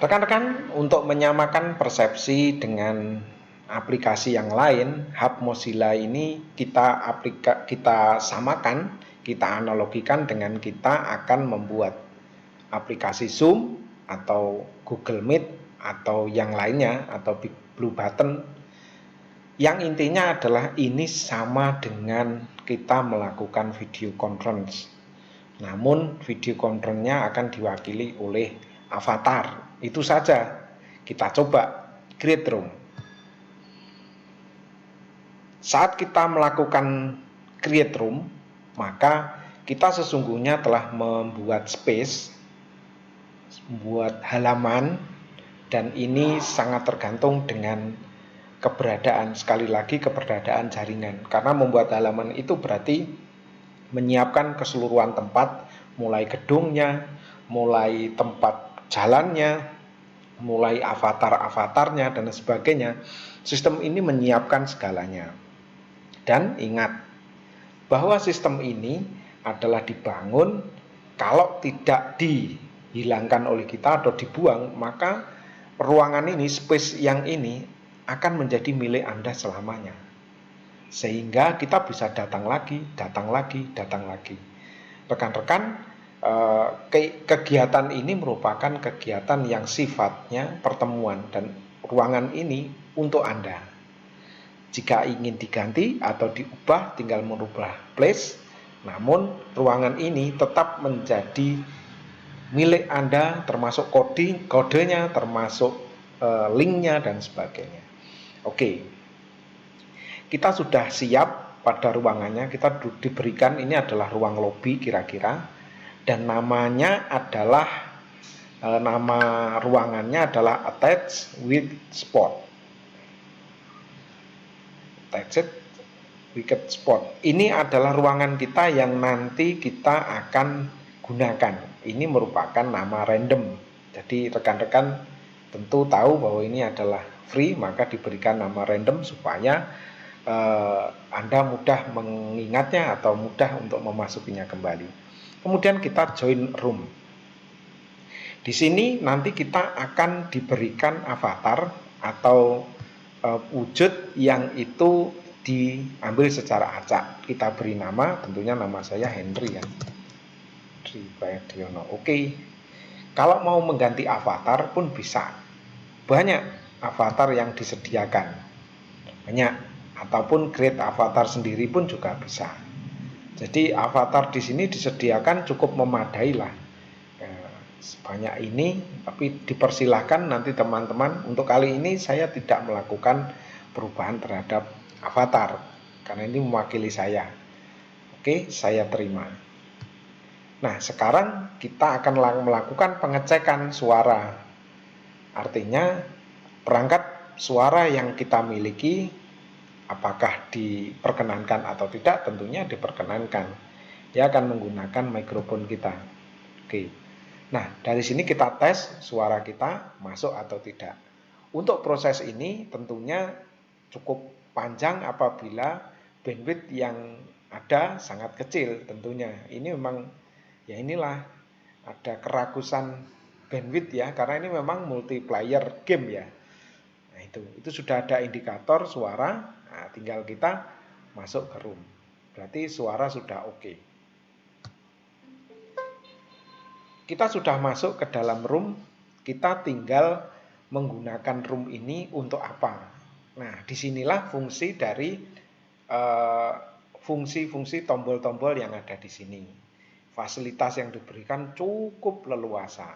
Rekan-rekan, untuk menyamakan persepsi dengan aplikasi yang lain, Hub Mozilla ini kita samakan, kita analogikan dengan kita akan membuat aplikasi Zoom atau Google Meet atau yang lainnya atau Big Blue Button, yang intinya adalah ini sama dengan kita melakukan video conference. Namun video conference-nya akan diwakili oleh avatar. Itu saja. Kita coba create room. Saat kita melakukan create room, maka kita sesungguhnya telah membuat space, membuat halaman, dan ini sangat tergantung dengan keberadaan, sekali lagi keberadaan jaringan. Karena membuat halaman itu berarti menyiapkan keseluruhan tempat, mulai gedungnya, mulai tempat jalannya, mulai avatar-avatarnya dan sebagainya. Sistem ini menyiapkan segalanya. Dan ingat bahwa sistem ini adalah dibangun, kalau tidak dihilangkan oleh kita atau dibuang, maka ruangan ini, space yang ini akan menjadi milik Anda selamanya. Sehingga kita bisa datang lagi. Rekan-rekan, kegiatan ini merupakan kegiatan yang sifatnya pertemuan, dan ruangan ini untuk Anda. Jika ingin diganti atau diubah, tinggal merubah place, namun ruangan ini tetap menjadi milik Anda, termasuk kodenya, termasuk linknya dan sebagainya. Oke, kita sudah siap pada ruangannya. Kita diberikan, ini adalah ruang lobby kira-kira, dan namanya adalah nama ruangannya adalah attached with spot. Attached with spot. Ini adalah ruangan kita yang nanti kita akan gunakan. Ini merupakan nama random. Jadi rekan-rekan tentu tahu bahwa ini adalah free, maka diberikan nama random supaya Anda mudah mengingatnya atau mudah untuk memasukinya kembali. Kemudian kita join room. Di sini nanti kita akan diberikan avatar atau wujud yang itu diambil secara acak. Kita beri nama, tentunya nama saya Henry ya, Henry Bayadriono. Oke. Kalau mau mengganti avatar pun bisa. Banyak avatar yang disediakan. Banyak. Ataupun create avatar sendiri pun juga bisa. Jadi avatar di sini disediakan cukup memadai lah. Sebanyak ini, tapi dipersilahkan nanti teman-teman. Untuk kali ini saya tidak melakukan perubahan terhadap avatar karena ini mewakili saya. Oke, saya terima. Nah, sekarang kita akan melakukan pengecekan suara. Artinya perangkat suara yang kita miliki apakah diperkenankan atau tidak. Tentunya diperkenankan. Dia akan menggunakan mikrofon kita. Oke. Nah, dari sini kita tes suara kita masuk atau tidak. Untuk proses ini tentunya cukup panjang apabila bandwidth yang ada sangat kecil tentunya. Ini memang ya inilah ada kerakusan bandwidth ya, karena ini memang multiplayer game ya. Nah, itu sudah ada indikator suara. Nah, tinggal kita masuk ke room. Berarti suara sudah oke. Kita sudah masuk ke dalam room, kita tinggal menggunakan room ini untuk apa. Nah, disinilah fungsi dari fungsi-fungsi tombol-tombol yang ada di sini. Fasilitas yang diberikan cukup leluasa.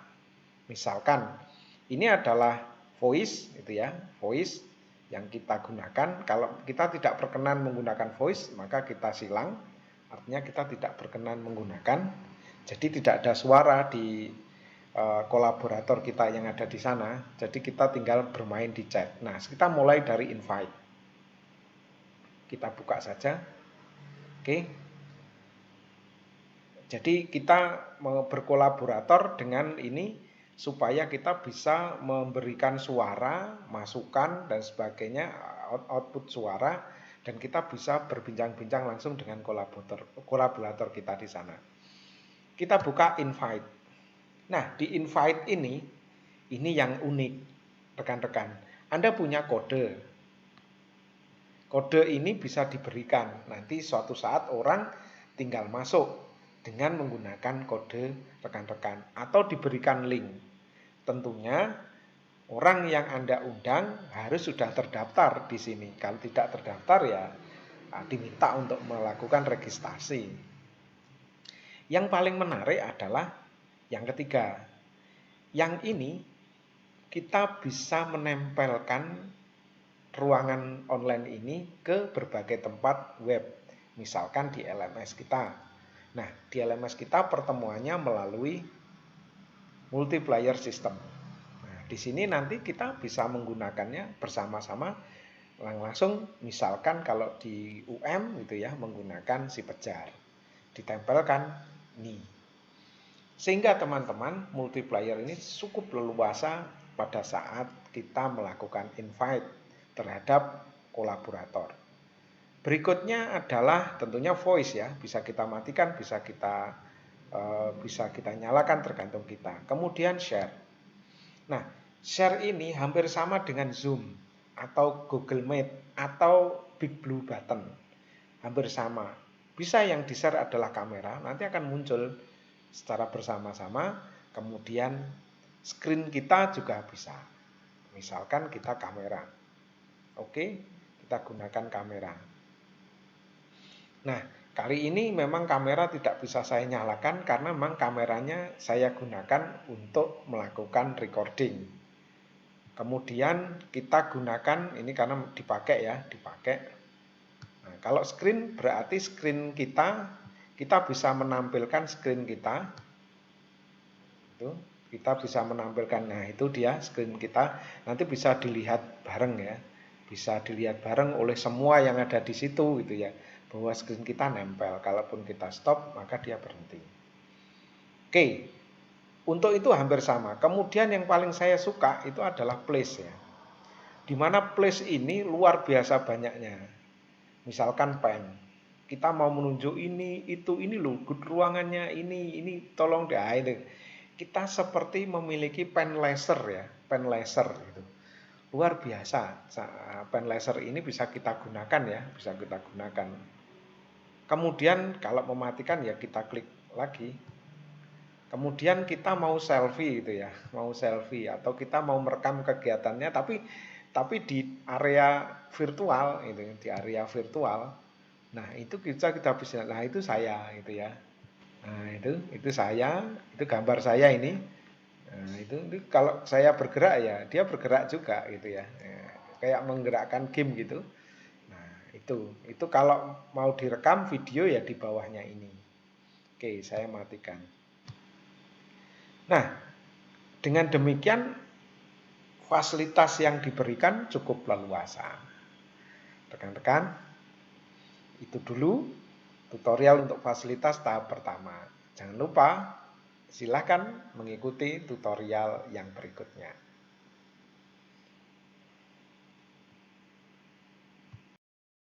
Misalkan, ini adalah voice, itu ya, voice yang kita gunakan. Kalau kita tidak berkenan menggunakan voice, maka kita silang. Artinya kita tidak berkenan menggunakan. Jadi tidak ada suara di kolaborator kita yang ada di sana. Jadi kita tinggal bermain di chat. Nah, kita mulai dari invite. Kita buka saja. Oke. Jadi kita berkolaborator dengan ini supaya kita bisa memberikan suara, masukan dan sebagainya, output suara, dan kita bisa berbincang-bincang langsung dengan kolaborator kita di sana. Kita buka invite. Nah, di invite ini Ini yang unik, rekan-rekan. Anda punya kode. Kode ini bisa diberikan. Nanti suatu saat orang tinggal masuk dengan menggunakan kode rekan-rekan. Atau diberikan link. Tentunya orang yang Anda undang harus sudah terdaftar di sini. Kalau tidak terdaftar ya diminta untuk melakukan registrasi. Yang paling menarik adalah yang ketiga. Yang ini kita bisa menempelkan ruangan online ini ke berbagai tempat web. Misalkan di LMS kita. Nah, di LMS kita pertemuannya melalui multiplayer system. Nah, di sini nanti kita bisa menggunakannya bersama-sama langsung, misalkan kalau di UM gitu ya, menggunakan si pejar. Ditempelkan nih. Sehingga teman-teman, multiplayer ini cukup leluasa pada saat kita melakukan invite terhadap kolaborator. Berikutnya adalah tentunya voice ya, bisa kita matikan, bisa kita nyalakan tergantung kita. Kemudian share. Nah, share ini hampir sama dengan Zoom atau Google Meet atau Big Blue Button. Hampir sama. Bisa yang di-share adalah kamera, nanti akan muncul secara bersama-sama, kemudian screen kita juga bisa. Misalkan kita kamera. Oke, kita gunakan kamera. Nah, kali ini memang kamera tidak bisa saya nyalakan karena memang kameranya saya gunakan untuk melakukan recording. Kemudian kita gunakan ini karena dipakai ya, dipakai. Nah, kalau screen berarti screen kita bisa menampilkan screen kita. Itu kita bisa menampilkan. Nah, itu dia screen kita. Nanti bisa dilihat bareng ya. Bisa dilihat bareng oleh semua yang ada di situ gitu ya. Bahwa screen kita nempel. Kalaupun kita stop, maka dia berhenti. Oke. Untuk itu hampir sama. Kemudian yang paling saya suka itu adalah place ya. Dimana place ini luar biasa banyaknya. Misalkan pen. Kita mau menunjuk ini loh, ruangannya ini tolong deh. Ini. Kita seperti memiliki pen laser ya, pen laser gitu. Luar biasa. Pen laser ini bisa kita gunakan ya, bisa kita gunakan. Kemudian kalau mematikan ya kita klik lagi. Kemudian kita mau selfie gitu ya, mau selfie atau kita mau merekam kegiatannya tapi di area virtual itu, di area virtual. Nah, itu kita bisa, nah itu saya gitu ya. Nah, itu saya, itu gambar saya ini. Nah, itu kalau saya bergerak ya, dia bergerak juga gitu ya. Kayak menggerakkan game gitu. Nah, itu kalau mau direkam video ya di bawahnya ini. Oke, saya matikan. Nah, dengan demikian fasilitas yang diberikan cukup leluasa. Rekan-rekan, itu dulu tutorial untuk fasilitas tahap pertama. Jangan lupa silakan mengikuti tutorial yang berikutnya.